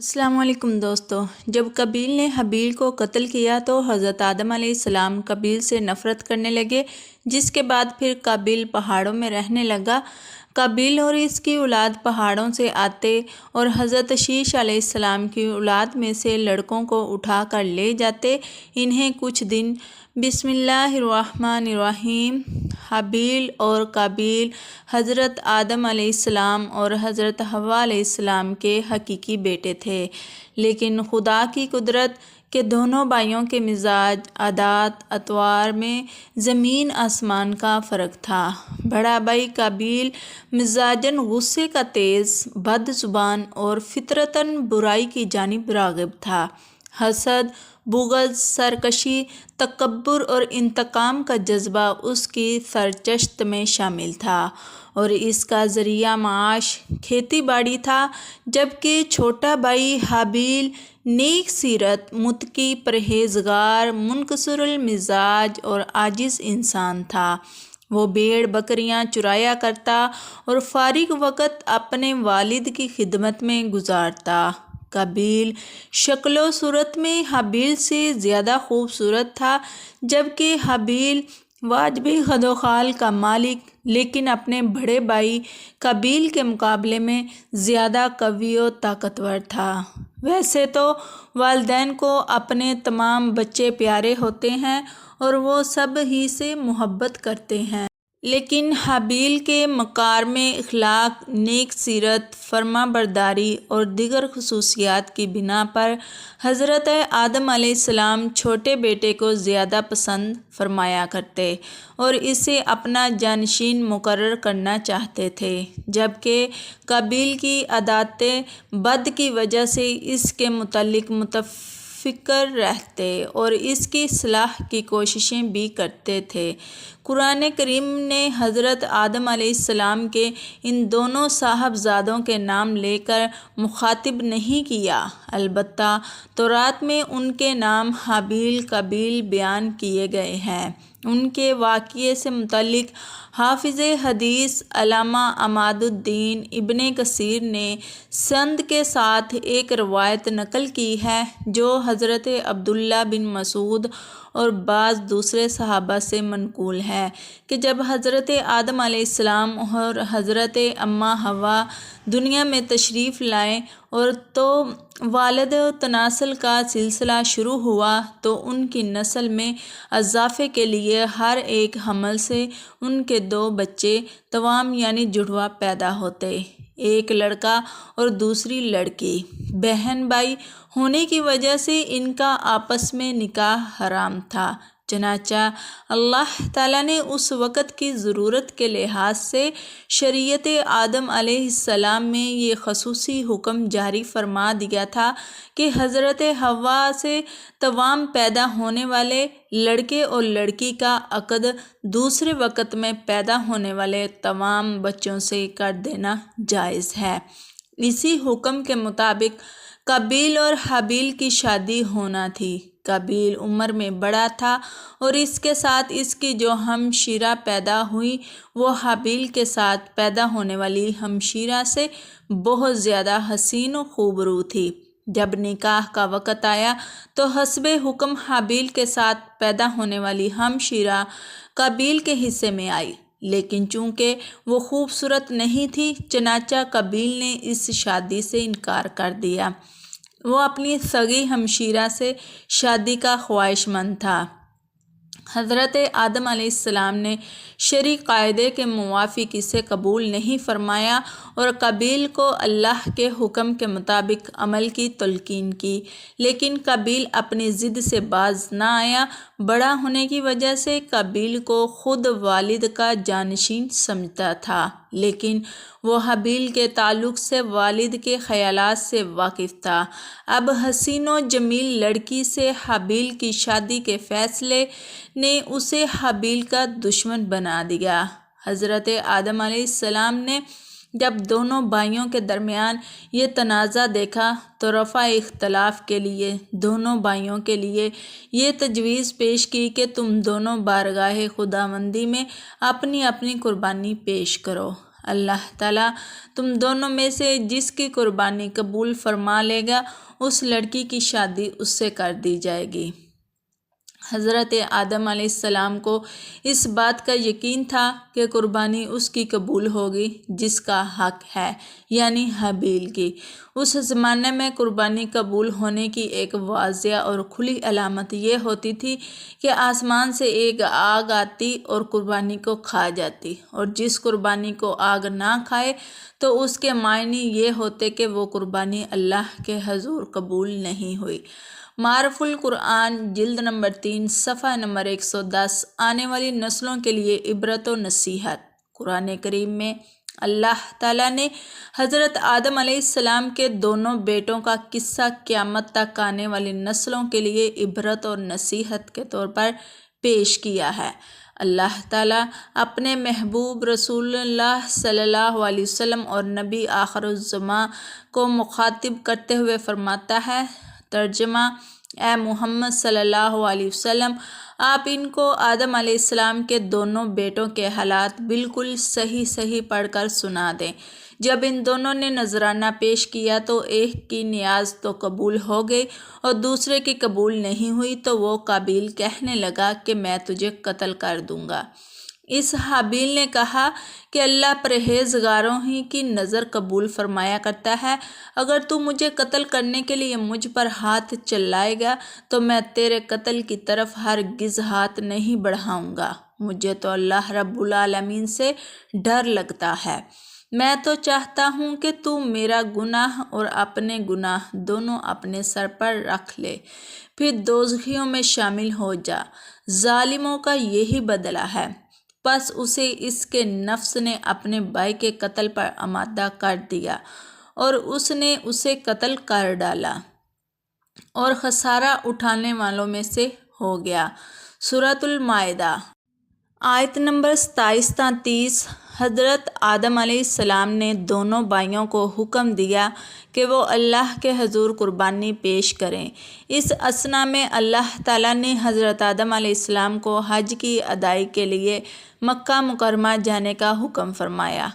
السلام علیکم دوستو، جب قابیل نے حابیل کو قتل کیا تو حضرت آدم علیہ السلام قابیل سے نفرت کرنے لگے، جس کے بعد پھر قابیل پہاڑوں میں رہنے لگا۔ قابیل اور اس کی اولاد پہاڑوں سے آتے اور حضرت شیش علیہ السلام کی اولاد میں سے لڑکوں کو اٹھا کر لے جاتے۔ انہیں کچھ دن بسم اللہ الرحمن الرحیم حابیل اور قابیل حضرت آدم علیہ السلام اور حضرت حوا علیہ السلام کے حقیقی بیٹے تھے، لیکن خدا کی قدرت کہ دونوں بھائیوں کے مزاج، عادات، اطوار میں زمین آسمان کا فرق تھا۔ بڑا بھائی قابیل مزاجاً غصے کا تیز، بد زبان اور فطرتاً برائی کی جانب راغب تھا۔ حسد، بغض، سرکشی، تکبر اور انتقام کا جذبہ اس کی سرچشت میں شامل تھا، اور اس کا ذریعہ معاش کھیتی باڑی تھا، جبکہ چھوٹا بھائی حابیل نیک سیرت، متقی، پرہیزگار، منکسر المزاج اور عاجز انسان تھا۔ وہ بھیڑ بکریاں چرایا کرتا اور فارغ وقت اپنے والد کی خدمت میں گزارتا۔ قابیل شکل و صورت میں حابیل سے زیادہ خوبصورت تھا، جبکہ حابیل واجب قد و خال کا مالک، لیکن اپنے بڑے بھائی قابیل کے مقابلے میں زیادہ قوی و طاقتور تھا۔ ویسے تو والدین کو اپنے تمام بچے پیارے ہوتے ہیں اور وہ سب ہی سے محبت کرتے ہیں، لیکن حابیل کے مکارم اخلاق، نیک سیرت، فرما برداری اور دیگر خصوصیات کی بنا پر حضرت آدم علیہ السلام چھوٹے بیٹے کو زیادہ پسند فرمایا کرتے اور اسے اپنا جانشین مقرر کرنا چاہتے تھے، جبکہ قابیل کی عادات بد کی وجہ سے اس کے متعلق متفکر رہتے اور اس کی اصلاح کی کوششیں بھی کرتے تھے۔ قرآن کریم نے حضرت آدم علیہ السلام کے ان دونوں صاحبزادوں کے نام لے کر مخاطب نہیں کیا، البتہ تورات میں ان کے نام حابیل، قابیل بیان کیے گئے ہیں۔ ان کے واقعے سے متعلق حافظ حدیث علامہ عماد الدین ابن کثیر نے سند کے ساتھ ایک روایت نقل کی ہے، جو حضرت عبداللہ بن مسعود اور بعض دوسرے صحابہ سے منقول ہے کہ جب حضرت آدم علیہ السلام اور حضرت اماں حوا دنیا میں تشریف لائے اور تو والد تناسل کا سلسلہ شروع ہوا، تو ان کی نسل میں اضافے کے لیے ہر ایک حمل سے ان کے 2 بچے توام یعنی جڑواں پیدا ہوتے، ایک لڑکا اور دوسری لڑکی۔ بہن بھائی ہونے کی وجہ سے ان کا آپس میں نکاح حرام تھا، چنانچہ اللہ تعالیٰ نے اس وقت کی ضرورت کے لحاظ سے شریعت آدم علیہ السلام میں یہ خصوصی حکم جاری فرما دیا تھا کہ حضرت حوا سے توام پیدا ہونے والے لڑکے اور لڑکی کا عقد دوسرے وقت میں پیدا ہونے والے تمام بچوں سے کر دینا جائز ہے۔ اسی حکم کے مطابق قابیل اور حابیل کی شادی ہونا تھی۔ قابیل عمر میں بڑا تھا اور اس کے ساتھ اس کی جو ہمشیرہ پیدا ہوئی وہ حابیل کے ساتھ پیدا ہونے والی ہمشیرہ سے بہت زیادہ حسین و خوبرو تھی۔ جب نکاح کا وقت آیا تو حسب حکم حابیل کے ساتھ پیدا ہونے والی ہمشیرہ قابیل کے حصے میں آئی، لیکن چونکہ وہ خوبصورت نہیں تھی، چنانچہ قابیل نے اس شادی سے انکار کر دیا۔ وہ اپنی سگی ہمشیرہ سے شادی کا خواہش مند تھا۔ حضرت آدم علیہ السلام نے شرعی قاعدے کے موافق اسے قبول نہیں فرمایا اور قابیل کو اللہ کے حکم کے مطابق عمل کی تلقین کی، لیکن قابیل اپنی ضد سے باز نہ آیا۔ بڑا ہونے کی وجہ سے قابیل کو خود والد کا جانشین سمجھتا تھا، لیکن وہ حابیل کے تعلق سے والد کے خیالات سے واقف تھا۔ اب حسین و جمیل لڑکی سے حابیل کی شادی کے فیصلے نے اسے حابیل کا دشمن بنا دیا۔ حضرت آدم علیہ السلام نے جب دونوں بھائیوں کے درمیان یہ تنازع دیکھا تو رفع اختلاف کے لیے دونوں بھائیوں کے لیے یہ تجویز پیش کی کہ تم دونوں بارگاہ خداوندی میں اپنی اپنی قربانی پیش کرو۔ اللہ تعالیٰ تم دونوں میں سے جس کی قربانی قبول فرما لے گا اس لڑکی کی شادی اس سے کر دی جائے گی۔ حضرت آدم علیہ السلام کو اس بات کا یقین تھا کہ قربانی اس کی قبول ہوگی جس کا حق ہے، یعنی حابیل کی۔ اس زمانے میں قربانی قبول ہونے کی ایک واضح اور کھلی علامت یہ ہوتی تھی کہ آسمان سے ایک آگ آتی اور قربانی کو کھا جاتی، اور جس قربانی کو آگ نہ کھائے تو اس کے معنی یہ ہوتے کہ وہ قربانی اللہ کے حضور قبول نہیں ہوئی۔ معرف القرآن جلد نمبر 3 صفحہ نمبر 110۔ آنے والی نسلوں کے لیے عبرت و نصیحت۔ قرآن کریم میں اللہ تعالیٰ نے حضرت آدم علیہ السلام کے دونوں بیٹوں کا قصہ قیامت تک آنے والی نسلوں کے لیے عبرت اور نصیحت کے طور پر پیش کیا ہے۔ اللہ تعالیٰ اپنے محبوب رسول اللہ صلی اللہ علیہ وسلم اور نبی آخر الزماں کو مخاطب کرتے ہوئے فرماتا ہے، ترجمہ: اے محمد صلی اللہ علیہ وسلم، آپ ان کو آدم علیہ السلام کے دونوں بیٹوں کے حالات بالکل صحیح پڑھ کر سنا دیں۔ جب ان دونوں نے نذرانہ پیش کیا تو ایک کی نیاز تو قبول ہو گئی اور دوسرے کی قبول نہیں ہوئی، تو وہ قابیل کہنے لگا کہ میں تجھے قتل کر دوں گا۔ اس حابیل نے کہا کہ اللہ پرہیزگاروں ہی کی نظر قبول فرمایا کرتا ہے، اگر تو مجھے قتل کرنے کے لیے مجھ پر ہاتھ چلائے گا تو میں تیرے قتل کی طرف ہرگز ہاتھ نہیں بڑھاؤں گا۔ مجھے تو اللہ رب العالمین سے ڈر لگتا ہے، میں تو چاہتا ہوں کہ تو میرا گناہ اور اپنے گناہ دونوں اپنے سر پر رکھ لے، پھر دوزخیوں میں شامل ہو جا۔ ظالموں کا یہی بدلہ ہے۔ پس اسے اس کے نفس نے اپنے بھائی کے قتل پر آمادہ کر دیا اور اس نے اسے قتل کر ڈالا اور خسارہ اٹھانے والوں میں سے ہو گیا۔ سورۃ المائدہ آیت نمبر 27 تا 30۔ حضرت آدم علیہ السلام نے دونوں بھائیوں کو حکم دیا کہ وہ اللہ کے حضور قربانی پیش کریں۔ اس اثنا میں اللہ تعالیٰ نے حضرت آدم علیہ السلام کو حج کی ادائیگی کے لیے مکہ مکرمہ جانے کا حکم فرمایا۔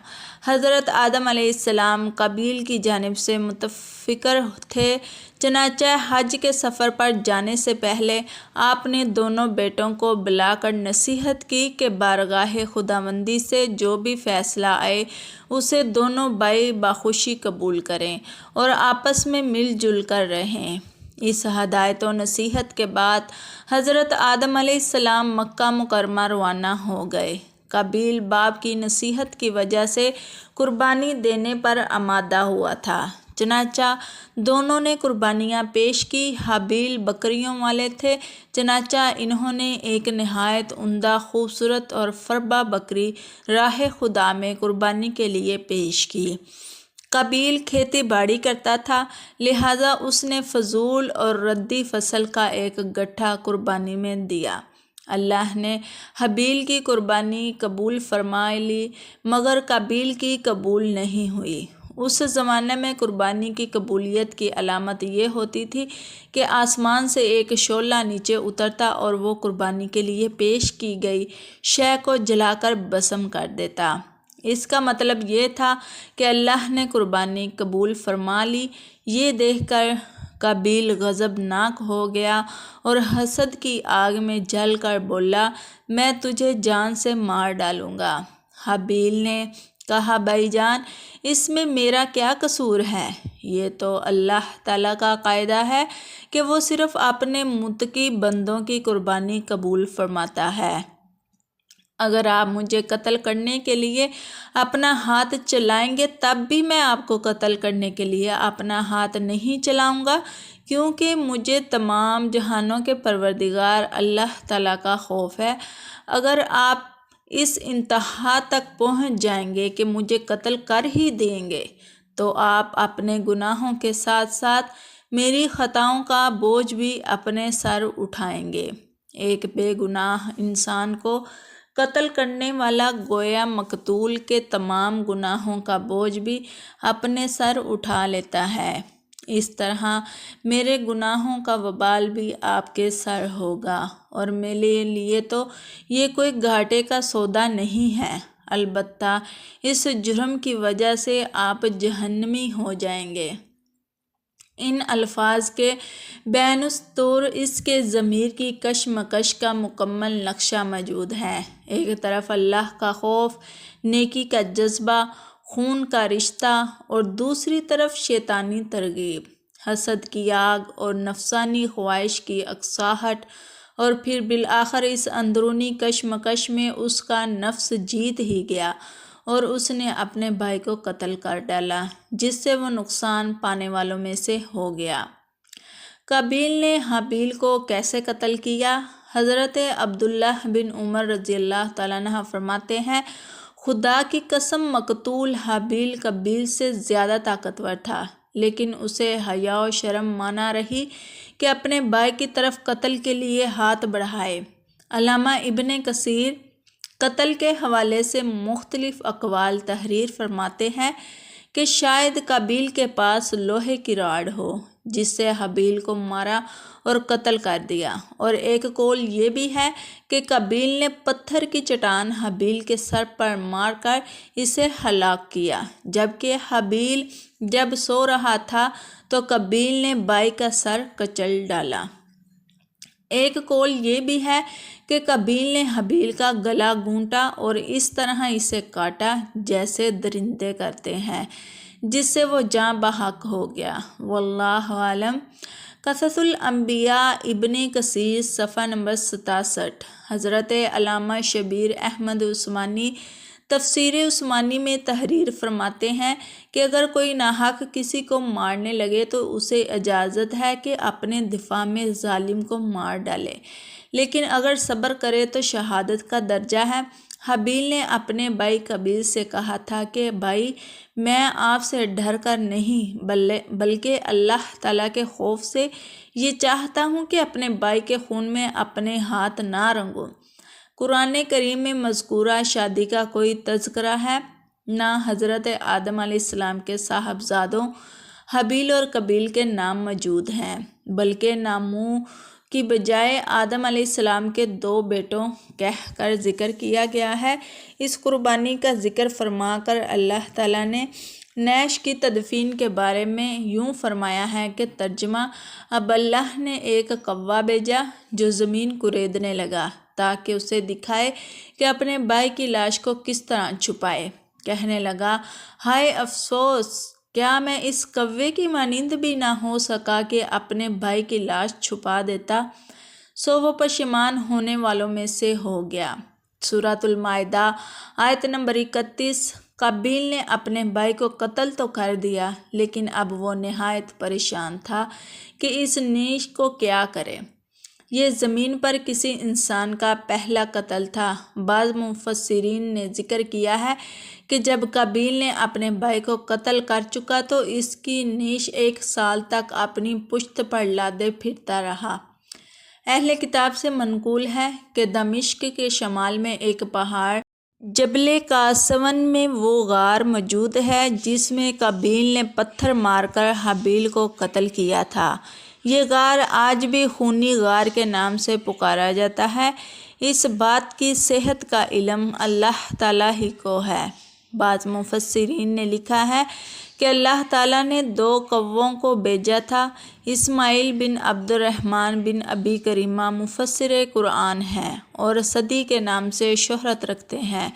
حضرت آدم علیہ السلام قابیل کی جانب سے متفکر تھے، چنانچہ حج کے سفر پر جانے سے پہلے آپ نے دونوں بیٹوں کو بلا کر نصیحت کی کہ بارگاہ خداوندی سے جو بھی فیصلہ آئے اسے دونوں بھائی بخوشی قبول کریں اور آپس میں مل جل کر رہیں۔ اس ہدایت و نصیحت کے بعد حضرت آدم علیہ السلام مکہ مکرمہ روانہ ہو گئے۔ قابیل باپ کی نصیحت کی وجہ سے قربانی دینے پر آمادہ ہوا تھا، چنانچہ دونوں نے قربانیاں پیش کی۔ حابیل بکریوں والے تھے، چنانچہ انہوں نے ایک نہایت عمدہ، خوبصورت اور فربہ بکری راہ خدا میں قربانی کے لیے پیش کی۔ قابیل کھیتی باڑی کرتا تھا، لہٰذا اس نے فضول اور ردی فصل کا ایک گٹھا قربانی میں دیا۔ اللہ نے حابیل کی قربانی قبول فرما لی مگر قابیل کی قبول نہیں ہوئی۔ اس زمانے میں قربانی کی قبولیت کی علامت یہ ہوتی تھی کہ آسمان سے ایک شعلہ نیچے اترتا اور وہ قربانی کے لیے پیش کی گئی شے کو جلا کر بھسم کر دیتا۔ اس کا مطلب یہ تھا کہ اللہ نے قربانی قبول فرما لی۔ یہ دیکھ کر قابیل غضبناک ہو گیا اور حسد کی آگ میں جل کر بولا، میں تجھے جان سے مار ڈالوں گا۔ حابیل نے کہا، بھائی جان، اس میں میرا کیا قصور ہے؟ یہ تو اللہ تعالیٰ کا قاعدہ ہے کہ وہ صرف اپنے متقی بندوں کی قربانی قبول فرماتا ہے۔ اگر آپ مجھے قتل کرنے کے لیے اپنا ہاتھ چلائیں گے تب بھی میں آپ کو قتل کرنے کے لیے اپنا ہاتھ نہیں چلاؤں گا، کیونکہ مجھے تمام جہانوں کے پروردگار اللہ تعالیٰ کا خوف ہے۔ اگر آپ اس انتہا تک پہنچ جائیں گے کہ مجھے قتل کر ہی دیں گے تو آپ اپنے گناہوں کے ساتھ ساتھ میری خطاؤں کا بوجھ بھی اپنے سر اٹھائیں گے۔ ایک بے گناہ انسان کو قتل کرنے والا گویا مقتول کے تمام گناہوں کا بوجھ بھی اپنے سر اٹھا لیتا ہے۔ اس طرح میرے گناہوں کا وبال بھی آپ کے سر ہوگا اور میرے لیے تو یہ کوئی گھاٹے کا سودا نہیں ہے۔ البتہ اس جرم کی وجہ سے آپ جہنمی ہو جائیں گے۔ ان الفاظ کے بین السطور اس کے ضمیر کی کشمکش کا مکمل نقشہ موجود ہے۔ ایک طرف اللہ کا خوف، نیکی کا جذبہ، خون کا رشتہ، اور دوسری طرف شیطانی ترغیب، حسد کی آگ اور نفسانی خواہش کی اکساہٹ، اور پھر بالآخر اس اندرونی کشمکش میں اس کا نفس جیت ہی گیا اور اس نے اپنے بھائی کو قتل کر ڈالا، جس سے وہ نقصان پانے والوں میں سے ہو گیا۔ قابیل نے حابیل کو کیسے قتل کیا؟ حضرت عبداللہ بن عمر رضی اللہ تعالیٰ عنہ فرماتے ہیں، خدا کی قسم مقتول حابیل قابیل سے زیادہ طاقتور تھا، لیکن اسے حیا و شرم مانا رہی کہ اپنے بھائی کی طرف قتل کے لیے ہاتھ بڑھائے۔ علامہ ابن کثیر قتل کے حوالے سے مختلف اقوال تحریر فرماتے ہیں کہ شاید قابیل کے پاس لوہے کی راڑ ہو جس سے حابیل کو مارا اور قتل کر دیا، اور ایک قول یہ بھی ہے کہ قابیل نے پتھر کی چٹان حابیل کے سر پر مار کر اسے ہلاک کیا، جبکہ حابیل جب سو رہا تھا تو قابیل نے بھائی کا سر کچل ڈالا۔ ایک قول یہ بھی ہے کہ قابیل نے حابیل کا گلا گھونٹا اور اس طرح اسے کاٹا جیسے درندے کرتے ہیں، جس سے وہ جاں بحق ہو گیا۔ واللہ اعلم۔ قصص الانبیاء ابن کثیر صفحہ نمبر 67۔ حضرت علامہ شبیر احمد عثمانی تفسیر عثمانی میں تحریر فرماتے ہیں کہ اگر کوئی ناحق کسی کو مارنے لگے تو اسے اجازت ہے کہ اپنے دفاع میں ظالم کو مار ڈالے، لیکن اگر صبر کرے تو شہادت کا درجہ ہے۔ حابیل نے اپنے بھائی قابیل سے کہا تھا کہ بھائی، میں آپ سے ڈر کر نہیں بلکہ اللہ تعالیٰ کے خوف سے یہ چاہتا ہوں کہ اپنے بھائی کے خون میں اپنے ہاتھ نہ رنگوں۔ قرآن کریم میں مذکورہ شادی کا کوئی تذکرہ ہے، نہ حضرت آدم علیہ السلام کے صاحبزادوں حابیل اور قابیل کے نام موجود ہیں، بلکہ ناموں کی بجائے آدم علیہ السلام کے 2 بیٹوں کہہ کر ذکر کیا گیا ہے۔ اس قربانی کا ذکر فرما کر اللہ تعالیٰ نے نیش کی تدفین کے بارے میں یوں فرمایا ہے کہ ترجمہ: اب اللہ نے ایک کوا بھیجا جو زمین کریدنے لگا تاکہ اسے دکھائے کہ اپنے بھائی کی لاش کو کس طرح چھپائے۔ کہنے لگا، ہائے افسوس، کیا میں اس کوے کی مانند بھی نہ ہو سکا کہ اپنے بھائی کی لاش چھپا دیتا؟ سو وہ پشیمان ہونے والوں میں سے ہو گیا۔ سورۃ المائدہ آیت نمبر 31۔ قابیل نے اپنے بھائی کو قتل تو کر دیا، لیکن اب وہ نہایت پریشان تھا کہ اس نیش کو کیا کرے۔ یہ زمین پر کسی انسان کا پہلا قتل تھا۔ بعض مفسرین نے ذکر کیا ہے کہ جب قابیل نے اپنے بھائی کو قتل کر چکا تو اس کی نیش 1 سال تک اپنی پشت پر لادے پھرتا رہا۔ اہل کتاب سے منقول ہے کہ دمشق کے شمال میں ایک پہاڑ جبل قاسون میں وہ غار موجود ہے جس میں قابیل نے پتھر مار کر حابیل کو قتل کیا تھا۔ یہ غار آج بھی خونی غار کے نام سے پکارا جاتا ہے۔ اس بات کی صحت کا علم اللہ تعالیٰ ہی کو ہے۔ بعض مفسرین نے لکھا ہے کہ اللہ تعالیٰ نے 2 کووں کو بھیجا تھا۔ اسماعیل بن عبد الرحمن بن ابی کریمہ مفسر قرآن ہیں اور صدی کے نام سے شہرت رکھتے ہیں۔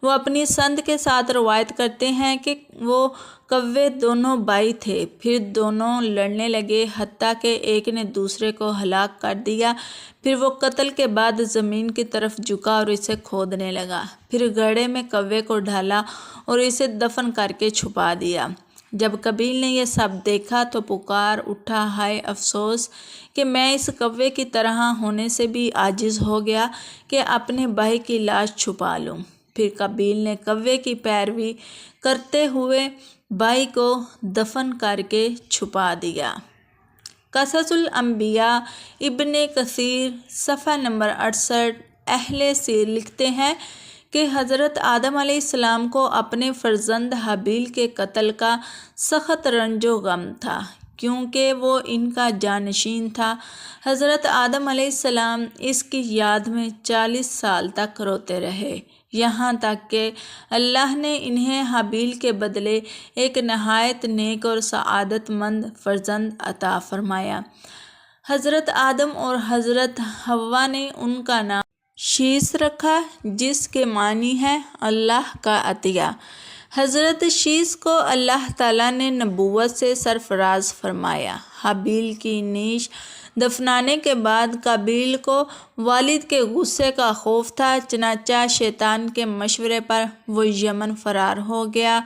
وہ اپنی سند کے ساتھ روایت کرتے ہیں کہ وہ کوے دونوں بھائی تھے، پھر دونوں لڑنے لگے حتیٰ کہ ایک نے دوسرے کو ہلاک کر دیا۔ پھر وہ قتل کے بعد زمین کی طرف جھکا اور اسے کھودنے لگا، پھر گڑھے میں کوے کو ڈالا اور اسے دفن کر کے چھپا دیا۔ جب قابیل نے یہ سب دیکھا تو پکار اٹھا، ہائے افسوس کہ میں اس کوے کی طرح ہونے سے بھی عاجز ہو گیا کہ اپنے بھائی کی لاش چھپا لوں۔ پھر قابیل نے کوے کی پیروی کرتے ہوئے بھائی کو دفن کر کے چھپا دیا۔ قصص الانبیاء ابن کثیر صفحہ نمبر 68۔ اہل سیر لکھتے ہیں کہ حضرت آدم علیہ السلام کو اپنے فرزند حابیل کے قتل کا سخت رنج و غم تھا، کیونکہ وہ ان کا جانشین تھا۔ حضرت آدم علیہ السلام اس کی یاد میں 40 سال تک روتے رہے، یہاں تک کہ اللہ نے انہیں حابیل کے بدلے ایک نہایت نیک اور سعادت مند فرزند عطا فرمایا۔ حضرت آدم اور حضرت حوا نے ان کا نام شیث رکھا، جس کے معنی ہے اللہ کا عطیہ۔ حضرت شیث کو اللہ تعالیٰ نے نبوت سے سرفراز فرمایا۔ حابیل کی نیش دفنانے کے بعد قابیل کو والد کے غصے کا خوف تھا، چنانچہ شیطان کے مشورے پر وہ یمن فرار ہو گیا۔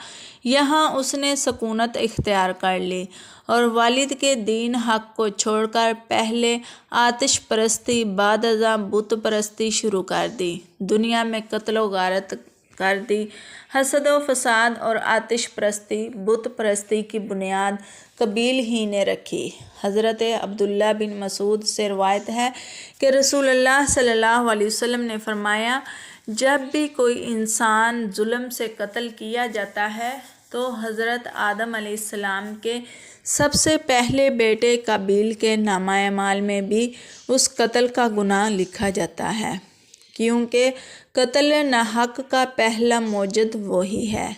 یہاں اس نے سکونت اختیار کر لی اور والد کے دین حق کو چھوڑ کر پہلے آتش پرستی بعد ازاں بت پرستی شروع کر دی، دنیا میں قتل و غارت کر دی۔ حسد و فساد اور آتش پرستی، بت پرستی کی بنیاد قابیل ہی نے رکھی۔ حضرت عبداللہ بن مسعود سے روایت ہے کہ رسول اللہ صلی اللہ علیہ وسلم نے فرمایا، جب بھی کوئی انسان ظلم سے قتل کیا جاتا ہے تو حضرت آدم علیہ السلام کے سب سے پہلے بیٹے قابیل کے نامہ اعمال میں بھی اس قتل کا گناہ لکھا جاتا ہے، کیونکہ قتل ناحق کا پہلا موجد وہی ہے۔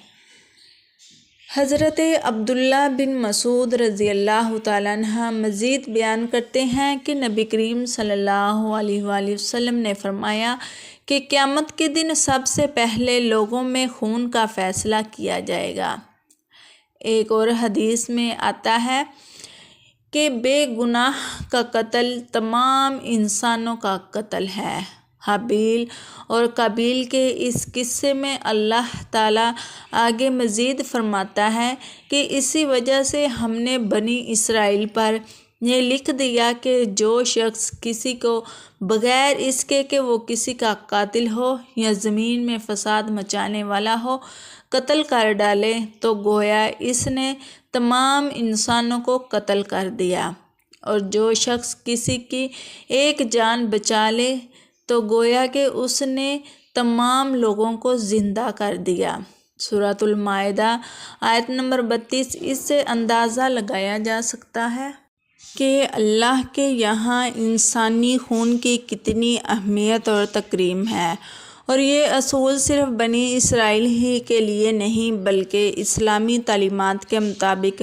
حضرت عبداللہ بن مسعود رضی اللہ تعالیٰ عنہ مزید بیان کرتے ہیں کہ نبی کریم صلی اللہ علیہ وآلہ وسلم نے فرمایا کہ قیامت کے دن سب سے پہلے لوگوں میں خون کا فیصلہ کیا جائے گا۔ ایک اور حدیث میں آتا ہے کہ بے گناہ کا قتل تمام انسانوں کا قتل ہے۔ حابیل اور قابیل کے اس قصے میں اللہ تعالیٰ آگے مزید فرماتا ہے کہ اسی وجہ سے ہم نے بنی اسرائیل پر یہ لکھ دیا کہ جو شخص کسی کو بغیر اس کے کہ وہ کسی کا قاتل ہو یا زمین میں فساد مچانے والا ہو قتل کر ڈالے تو گویا اس نے تمام انسانوں کو قتل کر دیا، اور جو شخص کسی کی ایک جان بچا لے تو گویا کہ اس نے تمام لوگوں کو زندہ کر دیا۔ سورۃ المائدہ آیت نمبر 32۔ اس سے اندازہ لگایا جا سکتا ہے کہ اللہ کے یہاں انسانی خون کی کتنی اہمیت اور تکریم ہے، اور یہ اصول صرف بنی اسرائیل ہی کے لیے نہیں بلکہ اسلامی تعلیمات کے مطابق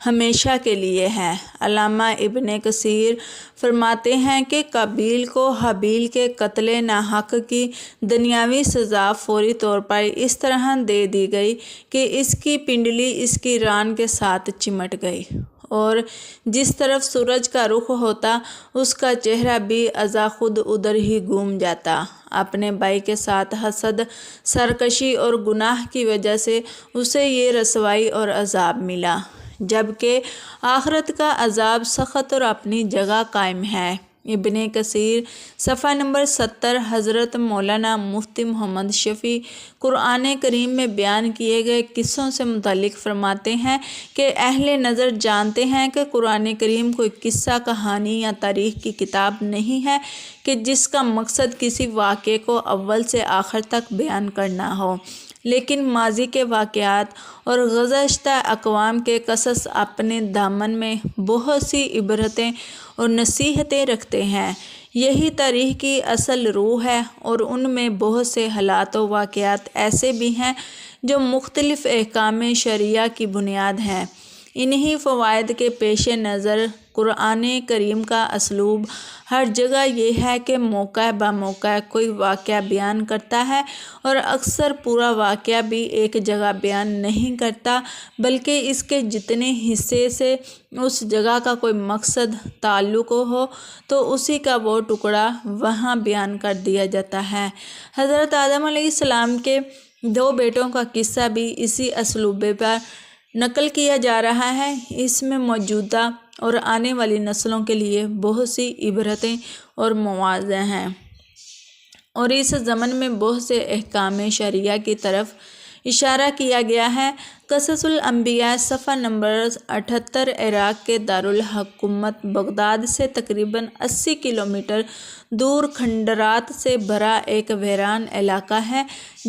ہمیشہ کے لیے ہے۔ علامہ ابن کثیر فرماتے ہیں کہ قابیل کو حابیل کے قتل ناحق کی دنیاوی سزا فوری طور پر اس طرح دے دی گئی کہ اس کی پنڈلی اس کی ران کے ساتھ چمٹ گئی، اور جس طرف سورج کا رخ ہوتا اس کا چہرہ بھی ازا خود ادھر ہی گھوم جاتا۔ اپنے بھائی کے ساتھ حسد، سرکشی اور گناہ کی وجہ سے اسے یہ رسوائی اور عذاب ملا، جبکہ آخرت کا عذاب سخت اور اپنی جگہ قائم ہے۔ ابن کثیر صفحہ نمبر 70 حضرت مولانا مفتی محمد شفیع قرآن کریم میں بیان کیے گئے قصوں سے متعلق فرماتے ہیں کہ اہل نظر جانتے ہیں کہ قرآن کریم کوئی قصہ کہانی یا تاریخ کی کتاب نہیں ہے کہ جس کا مقصد کسی واقعے کو اول سے آخر تک بیان کرنا ہو، لیکن ماضی کے واقعات اور گزشتہ اقوام کے قصص اپنے دامن میں بہت سی عبرتیں اور نصیحتیں رکھتے ہیں۔ یہی تاریخ کی اصل روح ہے، اور ان میں بہت سے حالات و واقعات ایسے بھی ہیں جو مختلف احکام شرعیہ کی بنیاد ہیں۔ انہی فوائد کے پیش نظر قرآن کریم کا اسلوب ہر جگہ یہ ہے کہ موقع بہ موقع کوئی واقعہ بیان کرتا ہے، اور اکثر پورا واقعہ بھی ایک جگہ بیان نہیں کرتا بلکہ اس کے جتنے حصے سے اس جگہ کا کوئی مقصد تعلق ہو تو اسی کا وہ ٹکڑا وہاں بیان کر دیا جاتا ہے۔ حضرت آدم علیہ السلام کے 2 بیٹوں کا قصہ بھی اسی اسلوبے پر نقل کیا جا رہا ہے۔ اس میں موجودہ اور آنے والی نسلوں کے لیے بہت سی عبرتیں اور مواعظیں ہیں، اور اس ضمن میں بہت سے احکام شرعیہ کی طرف اشارہ کیا گیا ہے قصص الانبیاء صفحہ نمبر 78۔ عراق کے دارالحکومت بغداد سے تقریباً 80 کلومیٹر دور کھنڈرات سے بھرا ایک ویران علاقہ ہے،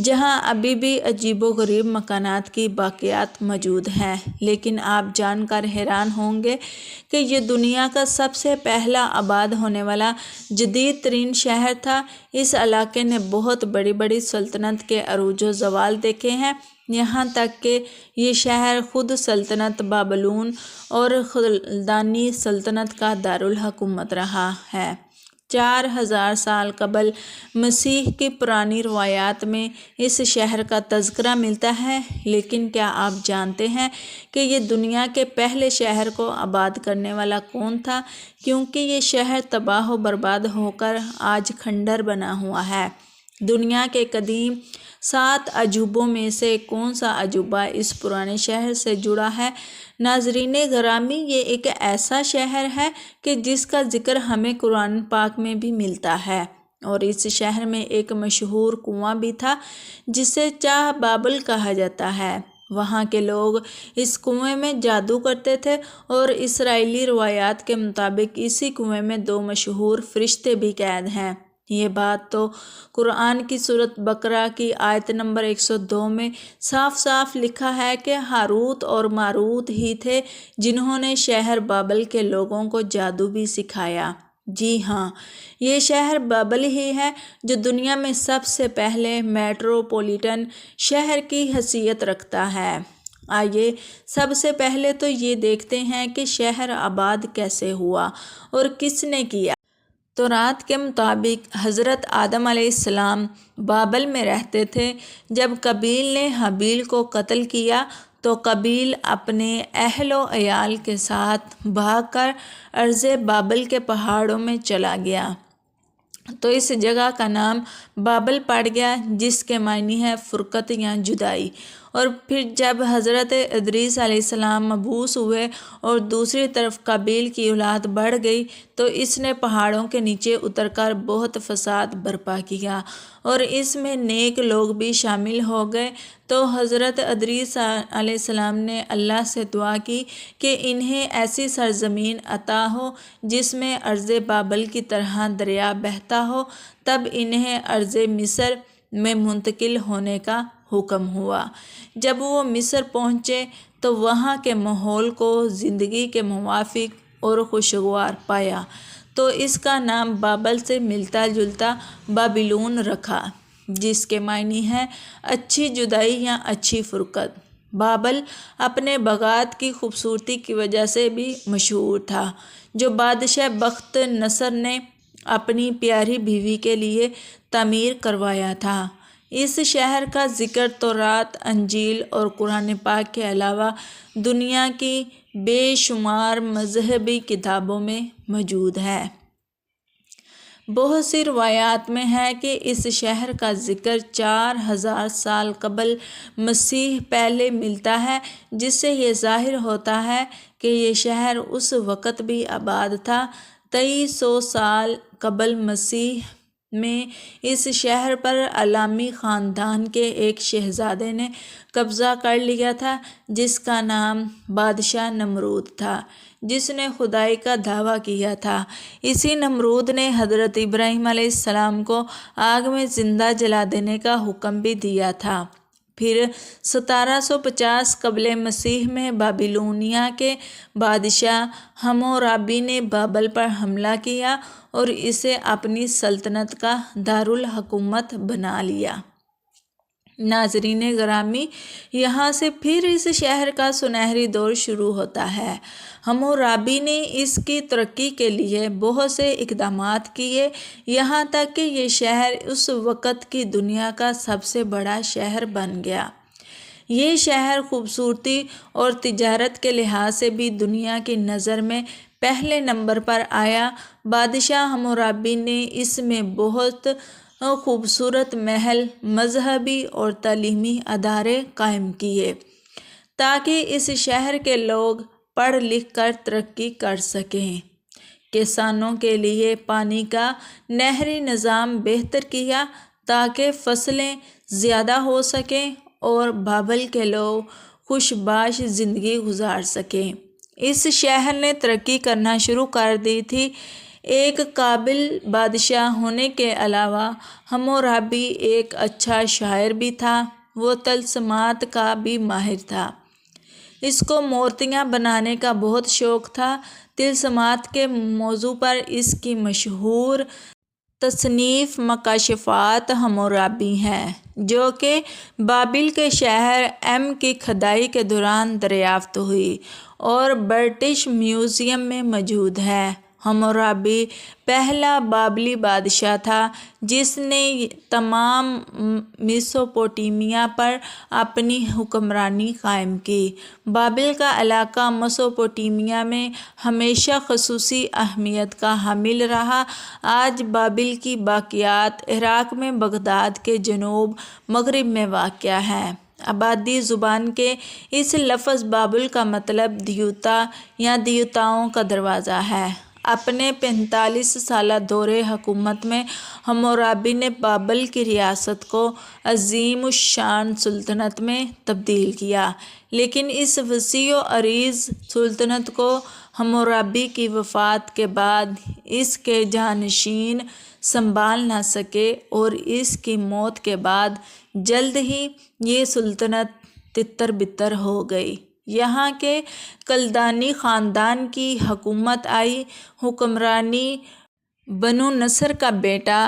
جہاں ابھی بھی عجیب و غریب مکانات کی باقیات موجود ہیں۔ لیکن آپ جان کر حیران ہوں گے کہ یہ دنیا کا سب سے پہلا آباد ہونے والا جدید ترین شہر تھا۔ اس علاقے نے بہت بڑی بڑی سلطنت کے عروج و زوال دیکھے ہیں، یہاں تک کہ یہ شہر خود سلطنت بابلون اور خلدانی سلطنت کا دارالحکومت رہا ہے۔ 4000 سال قبل مسیح کی پرانی روایات میں اس شہر کا تذکرہ ملتا ہے، لیکن کیا آپ جانتے ہیں کہ یہ دنیا کے پہلے شہر کو آباد کرنے والا کون تھا؟ کیونکہ یہ شہر تباہ و برباد ہو کر آج کھنڈر بنا ہوا ہے۔ دنیا کے قدیم 7 عجوبوں میں سے کون سا عجوبہ اس پرانے شہر سے جڑا ہے؟ ناظرین گرامی، یہ ایک ایسا شہر ہے کہ جس کا ذکر ہمیں قرآن پاک میں بھی ملتا ہے، اور اس شہر میں ایک مشہور کنواں بھی تھا جسے چاہ بابل کہا جاتا ہے۔ وہاں کے لوگ اس کنویں میں جادو کرتے تھے، اور اسرائیلی روایات کے مطابق اسی کنویں میں 2 مشہور فرشتے بھی قید ہیں۔ یہ بات تو قرآن کی سورۃ بقرہ کی آیت نمبر 102 میں صاف صاف لکھا ہے کہ ہاروت اور ماروت ہی تھے جنہوں نے شہر بابل کے لوگوں کو جادو بھی سکھایا۔ جی ہاں، یہ شہر بابل ہی ہے جو دنیا میں سب سے پہلے میٹروپولیٹن شہر کی حیثیت رکھتا ہے۔ آئیے سب سے پہلے تو یہ دیکھتے ہیں کہ شہر آباد کیسے ہوا اور کس نے کیا۔ تورات کے مطابق حضرت آدم علیہ السلام بابل میں رہتے تھے۔ جب قابیل نے حابیل کو قتل کیا تو قابیل اپنے اہل و عیال کے ساتھ بھاگ کر ارض بابل کے پہاڑوں میں چلا گیا، تو اس جگہ کا نام بابل پڑ گیا، جس کے معنی ہے فرقت یا جدائی۔ اور پھر جب حضرت ادریس علیہ السلام مبعوث ہوئے اور دوسری طرف قابیل کی اولاد بڑھ گئی تو اس نے پہاڑوں کے نیچے اتر کر بہت فساد برپا کیا، اور اس میں نیک لوگ بھی شامل ہو گئے۔ تو حضرت ادریس علیہ السلام نے اللہ سے دعا کی کہ انہیں ایسی سرزمین عطا ہو جس میں ارض بابل کی طرح دریا بہتا ہو۔ تب انہیں ارض مصر میں منتقل ہونے کا حکم ہوا۔ جب وہ مصر پہنچے تو وہاں کے ماحول کو زندگی کے موافق اور خوشگوار پایا، تو اس کا نام بابل سے ملتا جلتا بابلون رکھا، جس کے معنی ہے اچھی جدائی یا اچھی فرقت۔ بابل اپنے باغات کی خوبصورتی کی وجہ سے بھی مشہور تھا، جو بادشاہ بخت نصر نے اپنی پیاری بیوی کے لیے تعمیر کروایا تھا۔ اس شہر کا ذکر تورات، انجیل اور قرآن پاک کے علاوہ دنیا کی بے شمار مذہبی کتابوں میں موجود ہے۔ بہت سی روایات میں ہے کہ اس شہر کا ذکر 4000 سال قبل مسیح پہلے ملتا ہے، جس سے یہ ظاہر ہوتا ہے کہ یہ شہر اس وقت بھی آباد تھا۔ 2300 سال قبل مسیح میں اس شہر پر الامی خاندان کے ایک شہزادے نے قبضہ کر لیا تھا، جس کا نام بادشاہ نمرود تھا، جس نے خدائی کا دعویٰ کیا تھا۔ اسی نمرود نے حضرت ابراہیم علیہ السلام کو آگ میں زندہ جلا دینے کا حکم بھی دیا تھا۔ پھر 1750 قبل مسیح میں بابلونیا کے بادشاہ ہمورابی نے بابل پر حملہ کیا اور اسے اپنی سلطنت کا دارالحکومت بنا لیا۔ ناظرین گرامی، یہاں سے پھر اس شہر کا سنہری دور شروع ہوتا ہے۔ ہمورابی نے اس کی ترقی کے لیے بہت سے اقدامات کیے، یہاں تک کہ یہ شہر اس وقت کی دنیا کا سب سے بڑا شہر بن گیا۔ یہ شہر خوبصورتی اور تجارت کے لحاظ سے بھی دنیا کی نظر میں پہلے نمبر پر آیا۔ بادشاہ ہمورابی نے اس میں بہت خوبصورت محل، مذہبی اور تعلیمی ادارے قائم کیے تاکہ اس شہر کے لوگ پڑھ لکھ کر ترقی کر سکیں۔ کسانوں کے لیے پانی کا نہری نظام بہتر کیا تاکہ فصلیں زیادہ ہو سکیں، اور بابل کے لوگ خوشباش زندگی گزار سکیں۔ اس شہر نے ترقی کرنا شروع کر دی تھی۔ ایک قابل بادشاہ ہونے کے علاوہ حمورابی ایک اچھا شاعر بھی تھا۔ وہ طلسمات کا بھی ماہر تھا۔ اس کو مورتیاں بنانے کا بہت شوق تھا۔ طلسمات کے موضوع پر اس کی مشہور تصنیف مکاشفات حمورابی ہے، جو کہ بابل کے شہر ایم کی کھدائی کے دوران دریافت ہوئی اور برٹش میوزیم میں موجود ہے۔ حمورابی پہلا بابلی بادشاہ تھا جس نے تمام میسوپوٹیمیا پر اپنی حکمرانی قائم کی۔ بابل کا علاقہ میسوپوٹیمیا میں ہمیشہ خصوصی اہمیت کا حامل رہا۔ آج بابل کی باقیات عراق میں بغداد کے جنوب مغرب میں واقع ہیں۔ آبادی زبان کے اس لفظ بابل کا مطلب دیوتا یا دیوتاؤں کا دروازہ ہے۔ اپنے 45 سالہ دور حکومت میں حمورابی نے بابل کی ریاست کو عظیم الشان سلطنت میں تبدیل کیا، لیکن اس وسیع و عریض سلطنت کو حمورابی کی وفات کے بعد اس کے جانشین سنبھال نہ سکے اور اس کی موت کے بعد جلد ہی یہ سلطنت تتر بتر ہو گئی۔ یہاں کے کلدانی خاندان کی حکومت آئی۔ حکمرانی بنو نصر کا بیٹا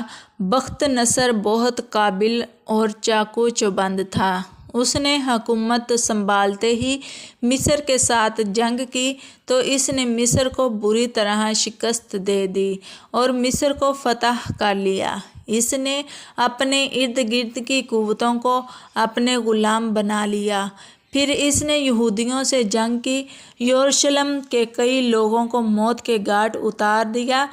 بخت نصر بہت قابل اور چاقو چوبند تھا۔ اس نے حکومت سنبھالتے ہی مصر کے ساتھ جنگ کی تو اس نے مصر کو بری طرح شکست دے دی اور مصر کو فتح کر لیا۔ اس نے اپنے ارد گرد کی قوتوں کو اپنے غلام بنا لیا۔ پھر اس نے یہودیوں سے جنگ کی، یروشلم کے کئی لوگوں کو موت کے گھاٹ اتار دیا،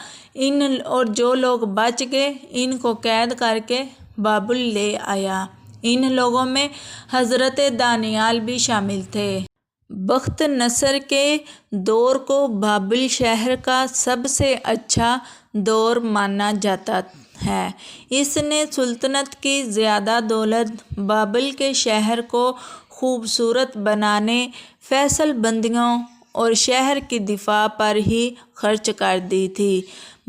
اور جو لوگ بچ گئے ان کو قید کر کے بابل لے آیا۔ ان لوگوں میں حضرت دانیال بھی شامل تھے۔ بخت نصر کے دور کو بابل شہر کا سب سے اچھا دور مانا جاتا ہے۔ اس نے سلطنت کی زیادہ دولت بابل کے شہر کو خوبصورت بنانے، فیصل بندیوں اور شہر کی دفاع پر ہی خرچ کر دی تھی۔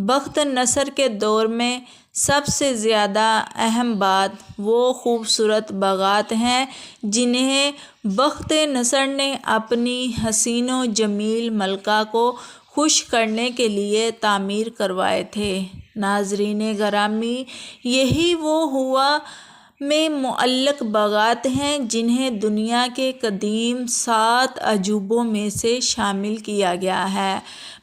بخت نصر کے دور میں سب سے زیادہ اہم بات وہ خوبصورت باغات ہیں جنہیں بخت نصر نے اپنی حسین و جمیل ملکہ کو خوش کرنے کے لیے تعمیر کروائے تھے۔ ناظرین گرامی، یہی وہ ہوا میں معلق باغات ہیں جنہیں دنیا کے قدیم 7 عجوبوں میں سے شامل کیا گیا ہے۔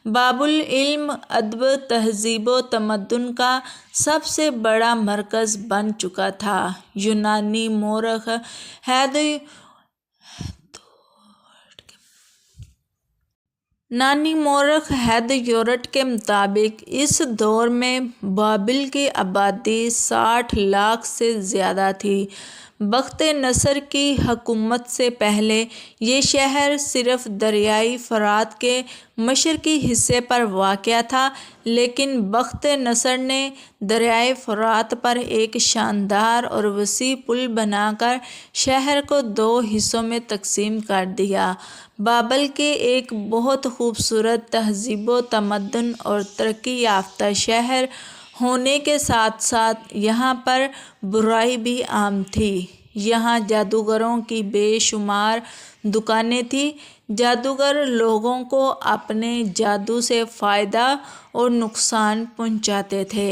بابل علم، ادب، تہذیب و تمدن کا سب سے بڑا مرکز بن چکا تھا۔ یونانی مورخ ہیدیوڈوٹ کے مطابق اس دور میں بابل کی آبادی 60 لاکھ سے زیادہ تھی۔ بخت نصر کی حکومت سے پہلے یہ شہر صرف دریائے فرات کے مشرقی حصے پر واقع تھا، لیکن بخت نصر نے دریائے فرات پر ایک شاندار اور وسیع پل بنا کر شہر کو 2 حصوں میں تقسیم کر دیا۔ بابل کے ایک بہت خوبصورت تہذیب و تمدن اور ترقی یافتہ شہر ہونے کے ساتھ ساتھ یہاں پر برائی بھی عام تھی۔ یہاں جادوگروں کی بے شمار دکانیں تھیں۔ جادوگر لوگوں کو اپنے جادو سے فائدہ اور نقصان پہنچاتے تھے۔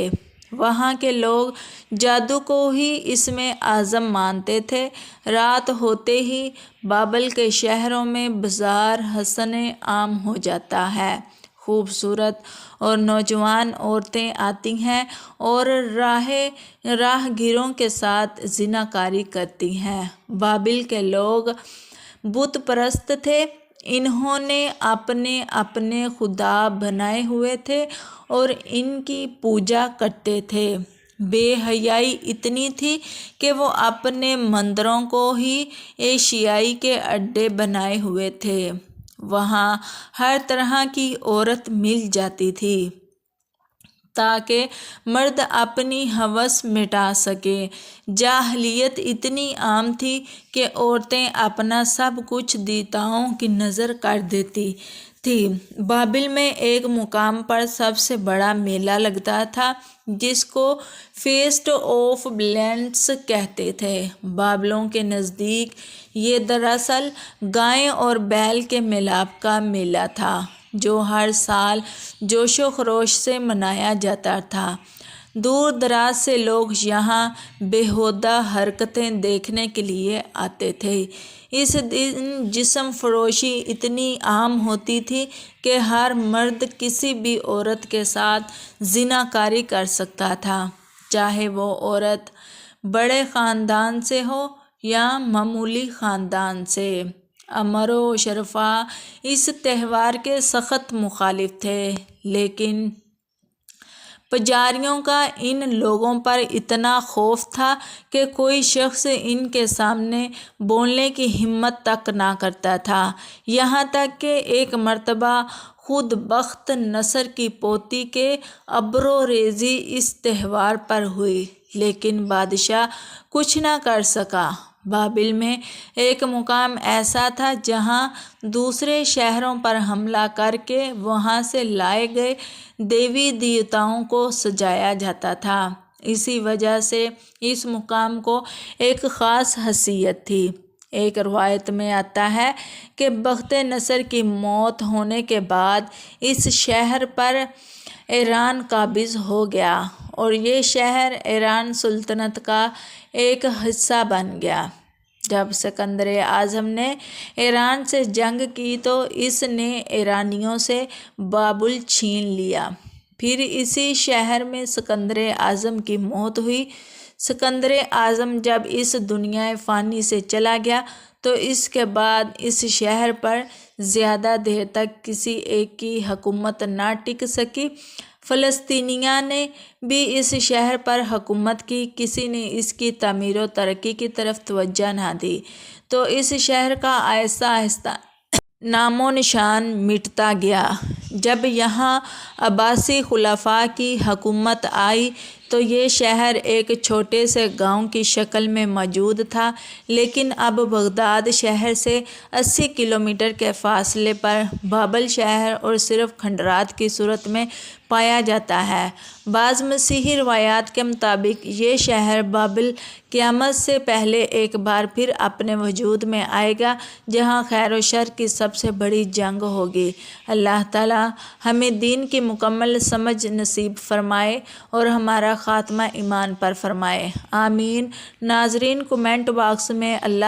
وہاں کے لوگ جادو کو ہی اسم اعظم مانتے تھے۔ رات ہوتے ہی بابل کے شہروں میں بازار حسن عام ہو جاتا ہے۔ خوبصورت اور نوجوان عورتیں آتی ہیں اور راہ گیروں کے ساتھ زنا کاری کرتی ہیں۔ بابل کے لوگ بت پرست تھے۔ انہوں نے اپنے اپنے خدا بنائے ہوئے تھے اور ان کی پوجا کرتے تھے۔ بے حیائی اتنی تھی کہ وہ اپنے مندروں کو ہی ایشیائی کے اڈے بنائے ہوئے تھے۔ وہاں ہر طرح کی عورت مل جاتی تھی۔ تاکہ مرد اپنی ہوس مٹا سکے۔ جاہلیت اتنی عام تھی کہ عورتیں اپنا سب کچھ دیوتاؤں کی نذر کر دیتی تھیں۔ بابل میں ایک مقام پر سب سے بڑا میلہ لگتا تھا جس کو فیسٹ آف لینٹس کہتے تھے۔ بابلوں کے نزدیک یہ دراصل گائے اور بیل کے ملاپ کا میلہ تھا جو ہر سال جوش و خروش سے منایا جاتا تھا۔ دور دراز سے لوگ یہاں بیہودہ حرکتیں دیکھنے کے لیے آتے تھے۔ اس دن جسم فروشی اتنی عام ہوتی تھی کہ ہر مرد کسی بھی عورت کے ساتھ زنا کاری کر سکتا تھا، چاہے وہ عورت بڑے خاندان سے ہو یا معمولی خاندان سے۔ امر و شرفاء اس تہوار کے سخت مخالف تھے، لیکن پجاریوں کا ان لوگوں پر اتنا خوف تھا کہ کوئی شخص ان کے سامنے بولنے کی ہمت تک نہ کرتا تھا۔ یہاں تک کہ ایک مرتبہ خود بخت نصر کی پوتی کے ابرو ریزی اس تہوار پر ہوئی، لیکن بادشاہ کچھ نہ کر سکا۔ بابل میں ایک مقام ایسا تھا جہاں دوسرے شہروں پر حملہ کر کے وہاں سے لائے گئے دیوی دیوتاؤں کو سجایا جاتا تھا۔ اسی وجہ سے اس مقام کو ایک خاص حیثیت تھی۔ ایک روایت میں آتا ہے کہ بخت نصر کی موت ہونے کے بعد اس شہر پر ایران قابض ہو گیا اور یہ شہر ایران سلطنت کا ایک حصہ بن گیا۔ جب سکندر اعظم نے ایران سے جنگ کی تو اس نے ایرانیوں سے بابل چھین لیا۔ پھر اسی شہر میں سکندر اعظم کی موت ہوئی۔ سکندر اعظم جب اس دنیائے فانی سے چلا گیا تو اس کے بعد اس شہر پر زیادہ دیر تک کسی ایک کی حکومت نہ ٹک سکی۔ فلسطینیوں نے بھی اس شہر پر حکومت کی، کسی نے اس کی تعمیر و ترقی کی طرف توجہ نہ دی، تو اس شہر کا آہستہ آہستہ نام و نشان مٹتا گیا۔ جب یہاں عباسی خلفاء کی حکومت آئی تو یہ شہر ایک چھوٹے سے گاؤں کی شکل میں موجود تھا، لیکن اب بغداد شہر سے 80 کلومیٹر کے فاصلے پر بابل شہر اور صرف کھنڈرات کی صورت میں پایا جاتا ہے۔ بعض مسیحی روایات کے مطابق یہ شہر بابل قیامت سے پہلے ایک بار پھر اپنے وجود میں آئے گا، جہاں خیر و شر کی سب سے بڑی جنگ ہوگی۔ اللہ تعالیٰ ہمیں دین کی مکمل سمجھ نصیب فرمائے اور ہمارا خاتمہ ایمان پر فرمائے، آمین۔ ناظرین، کمنٹ باکس میں اللہ